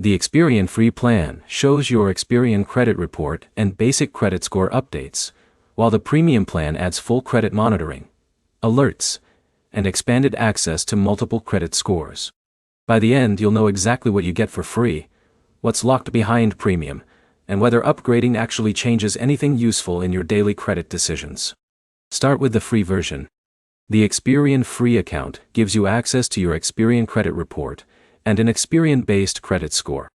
The Experian free plan shows your Experian credit report and basic credit score updates, while the premium plan adds full credit monitoring, alerts, and expanded access to multiple credit scores. By the end, you'll know exactly what you get for free, what's locked behind premium, and whether upgrading actually changes anything useful in your daily credit decisions. Start with the free version. The Experian free account gives you access to your Experian credit report and an Experian-based credit score.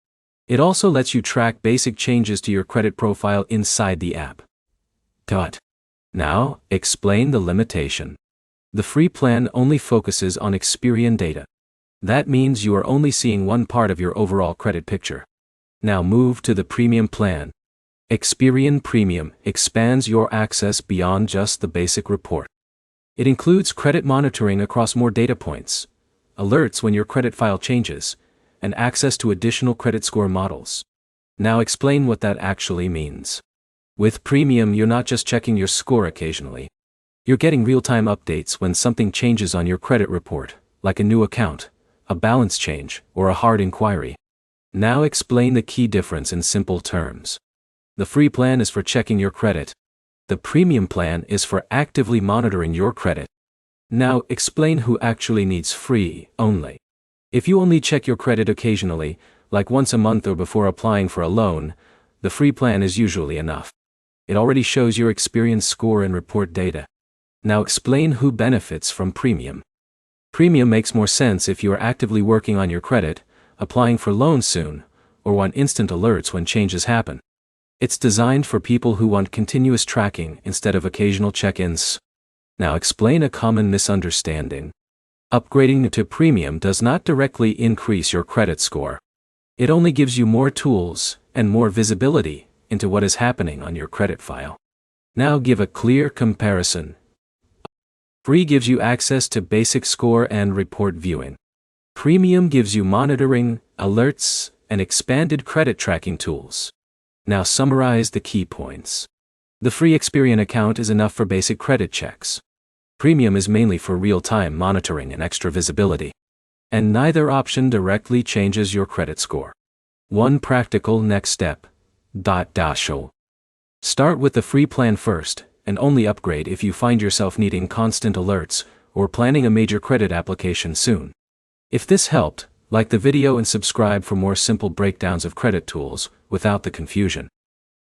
It also lets you track basic changes to your credit profile inside the app. Now, explain the limitation. The free plan only focuses on Experian data. That means you are only seeing one part of your overall credit picture. Now move to the premium plan. Experian Premium expands your access beyond just the basic report. It includes credit monitoring across more data points, alerts when your credit file changes, and access to additional credit score models. Now explain what that actually means. With Premium, you're not just checking your score occasionally. You're getting real-time updates when something changes on your credit report, like a new account, a balance change, or a hard inquiry. Now explain the key difference in simple terms. The free plan is for checking your credit. The premium plan is for actively monitoring your credit. Now explain who actually needs free only. If you only check your credit occasionally, like once a month or before applying for a loan, the free plan is usually enough. It already shows your Experian score and report data. Now explain who benefits from premium. Premium makes more sense if you are actively working on your credit, applying for loans soon, or want instant alerts when changes happen. It's designed for people who want continuous tracking instead of occasional check-ins. Now explain a common misunderstanding. Upgrading to premium does not directly increase your credit score. It only gives you more tools and more visibility into what is happening on your credit file. Now give a clear comparison. Free gives you access to basic score and report viewing. Premium gives you monitoring, alerts, and expanded credit tracking tools. Now summarize the key points. The free Experian account is enough for basic credit checks. Premium is mainly for real-time monitoring and extra visibility. And neither option directly changes your credit score. One practical next step. Start with the free plan first, and only upgrade if you find yourself needing constant alerts or planning a major credit application soon. If this helped, like the video and subscribe for more simple breakdowns of credit tools without the confusion.